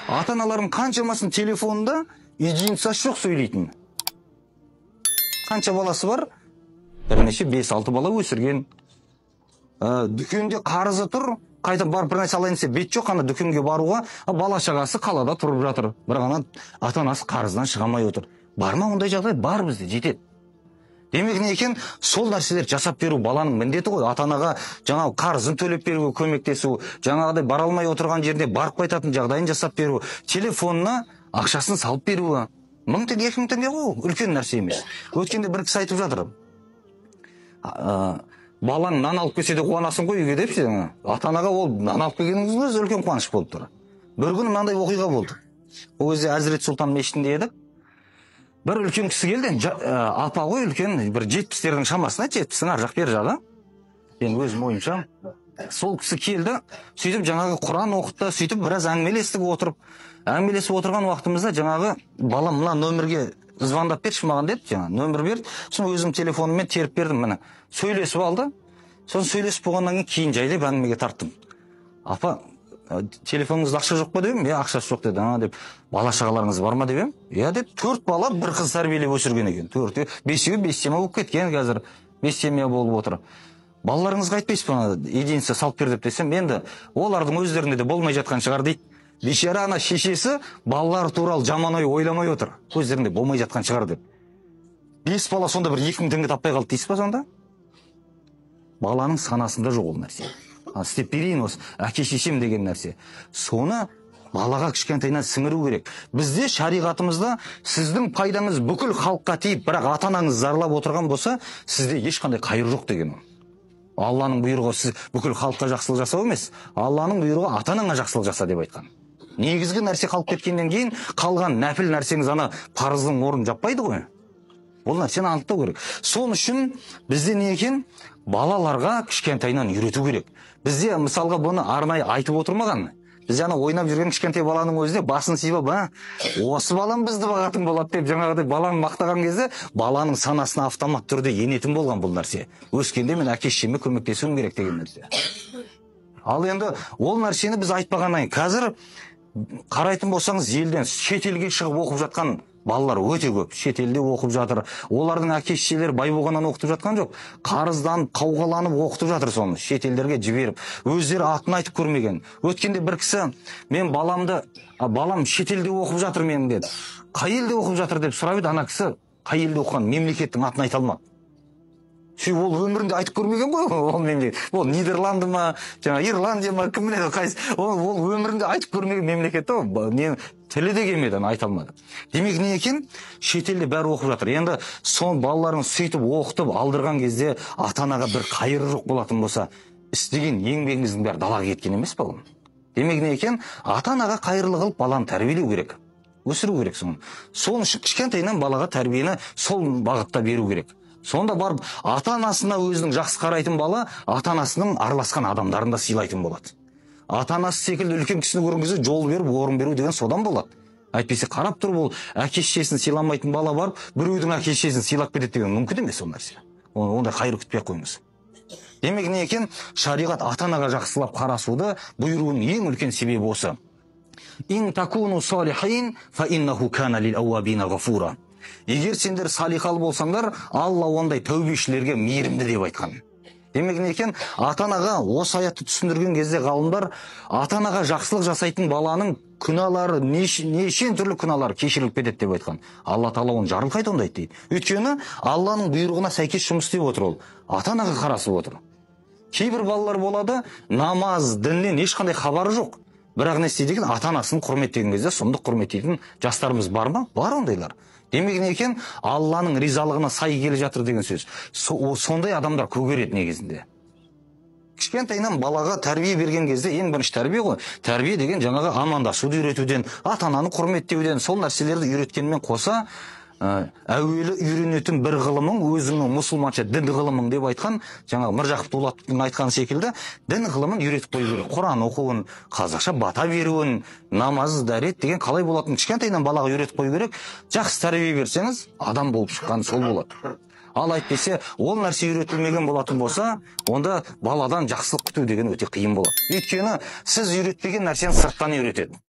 Ата-аналардың қаншамасын телефонында единицасы жоқ сөйлейтін. Қанша баласы бар? Бірнеше 5-6 бала өсірген. Дүкенде қарызы тұр, қайта барып бір нәрсе алайын десе бет жоқ, ана дүкенге баруға, бала шағасы қалада тұрып жатыр. Бірақ ана ата-анасы қарыздан шыға алмай отыр. Бар ма ондай жағдай? Бар бізде, жетеді. Демек не екен, сол нәрселер жасап беру баланың міндеті ғой. Ата-анаға жаңағы қарызын төлеп беруге көмектесу, жаңағыдай бара алмай отырған жерде барып қайтатын жағдайын жасап беру, телефонына ақшасын салып беруі. 1000 теңге, 2000 теңге ғой, үлкен нәрсе емес. Өткенде бір кісі айтып жатыр. Балаң нан алып келсе де қуанасың ғой үйге депші. Ата-анаға ол нан алып келгеніңіз өзі үлкен қуаныш болып тұр. Бір күні мынандай оқиға болды. Ол кезде Әзірет Сұлтан мешітінде едік. Бір үлкен кісі келді, апа ғой үлкен, бір 70-тердің шамасына, 70-ің ар жақ бер жағы. Мен өзім ойымша. Сол кісі келді, сөйтіп жаңағы Құран оқытты, сөйтіп біраз әңгімелестік отырып. Әңгімелесіп отырған уақытымызда жаңағы балам мына нөмірге звондап берші маған деді, жаңа нөмір берді. Сосын өзім телефоныммен теріп бердім, міне. Сөйлесіп алды. Сосын сөйлесіп болғаннан кейін жайлап әңгімеге тарттым. Апа, телефоныңызда ақша жоқ па дедім? Ақшасы жоқ деді. Деп, бала шағаларыңыз бар ма деп? Деп, 4 бала бір қыз тәрбиелеп өсірген екен. 4-і, 5-еу 5 семья болып кеткен қазір. 5 семья болып отыр. Балаларыңызға айтпайсыз ба, единица салып бер деп десем, енді олардың өздерінде де болмай жатқан шығар дейді. Бейшара ана шешесі балалар туралы жаман ой ойламай отыр. Өздерінде болмай жатқан шығар деп. 5 бала сонда бір 2000 теңге таппай қалды дейсіз ба сонда? Баланың санасында жоқ ол нәрсе. Істеп берейін осы әке шешем деген нәрсе. Соны балаға кішкентайынан сіңіру керек. Бізде шариғатымызда сіздің пайдаңыз бүкіл халыққа тиіп, бірақ ата-анаңыз зарлап отырған болса, сізде ешқандай қайыр жоқ деген. Алланың бұйрығы сіз бүкіл халыққа жақсылық жасау емес, Алланың бұйрығы ата-анаңа жақсылық жаса деп айтқан. Негізгі нәрсе қалып кеткеннен кейін қалған нәпіл нәрсеңіз ана парыздың орнын жаппайды ғой. Ол нәрсені анықтау керек. Сол үшін бізде не екен? Балаларға кішкентайынан үйрету керек. Бізде мысалға бұны арнайы айтып отырмаған. Бізде ана ойнап жүрген кішкентай баланың өзінде басын сипап, осы балам бізді бағатын болады деп жаңағыдай баланы мақтаған кезде баланың санасына автомат түрде енетін болған бұл нәрсе. Өскенде мен әке шешеме көмектесуім керек деген нәрсе. Ал енді ол нәрсені біз айтпағаннан кейін қазір қарайтын болсаңыз елден шетелге шығып оқып жатқан балалар өте көп. Шетелде оқып жатыр. Олардың әке шешелері бай болғаннан оқытып жатқан жоқ. Қарызданып, қауғаланып оқытып жатыр соны. Шетелдерге жіберіп, өздері атын айтып көрмеген. Өткенде бір кісі, мен балам шетелде оқып жатыр менің деді. Қай елде оқып жатыр деп сұрап еді, ана кісі қай елде оқыған мемлекеттің атын айта алмады. Ол өмірінде айтып көрмеген ғой, ол мемлекет. Ол Нидерланды ма, Ирландия ма, кім біледі қайсы. Ол өмірінде айтып көрмеген мемлекет ғой. Тілі де келмеді, айта алмады. Демек не екен? Шетелде бәрі оқып жатыр. Енді сон балаларын сөйтіп оқытып алдырған кезде ата-анаға бір қайыры жоқ болатын болса, істеген еңбегіңіздің бәрі далаға кеткен емес па ол? Демек не екен? Ата-анаға қайырлы қылып баланы тәрбиелеу керек. Өсіру керек соны. Сол үшін кішкентайынан балаға тәрбиені сол бағытта беру керек. Сонда барып ата-анасына өзінің жақсы қарайтын бала, ата-анасының араласқан адамдарын да сыйлайтын болады. Ата-анасы секілді үлкен кісіні көрген кезде жол беріп, орын беру деген содан болады. Әйтпесе қарап тұрып ол әке шешесін сыйламайтын бала барып, біреудің әке шешесін сыйлап кетеді деген мүмкін емес ол нәрсе. Ондай қайыр күтпей қойыңыз. Демек не екен? Шариғат ата-анаға жақсылап қарасуды бұйыруының ең үлкен себебі осы. Ин такуну салихин фа иннаху кана лил ауабина ғафура. Егер сендер салихал болсаңдар, Алла ондай тәубешілерге мейірімді деп айтқан. Демек не екен? Ата-анаға осы аятты түсіндірген кезде ғалымдар ата-анаға жақсылық жасайтын баланың күнәлары, нешен түрлі күнәлар кешіріліп кетеді деп айтқан. Алла Тағала оны жарылқайды ондай дейді. Өйткені Алланың бұйрығына сәйкес жұмыс істеп отыр ол. Ата-анаға қарасып отыр. Кейбір балалар болады, намаз, діннен ешқандай хабары жоқ. Бірақ не істейді екен? Ата-анасын құрметтеген кезде сұмдық құрметтейтін жастарымыз бар ма? Бар ондайлар. Демек не екен? Алланың ризалығына сай келе жатыр деген сөз. Сондай адамдар көгереді негізінде. Кішкентайынан балаға тәрбие берген кезде ең бірінші тәрбие ғой. Тәрбие деген жаңағы амандасуды үйретуден, ата-ананы құрметтеуден, сол нәрселерді үйреткенмен қоса, әуелі үйренетін бір ғылымың өзіңнің мұсылманша дін ғылымың деп айтқан, жаңағы Міржақып Дулатовтың айтқан секілді, дін ғылымын үйретіп қою керек. Құран оқуын, қазақша бата беруін, намаз, дәрет деген қалай болатын кішкентайынан балаға үйретіп қою керек. Жақсы тәрбие берсеңіз, адам болып шыққан сол болады. Ал әйтпесе, ол нәрсе үйретілмеген болатын болса, онда баладан жақсылық күту деген өте қиын болады. Өйткені сіз үйретпеген нәрсені сырттан үйретеді.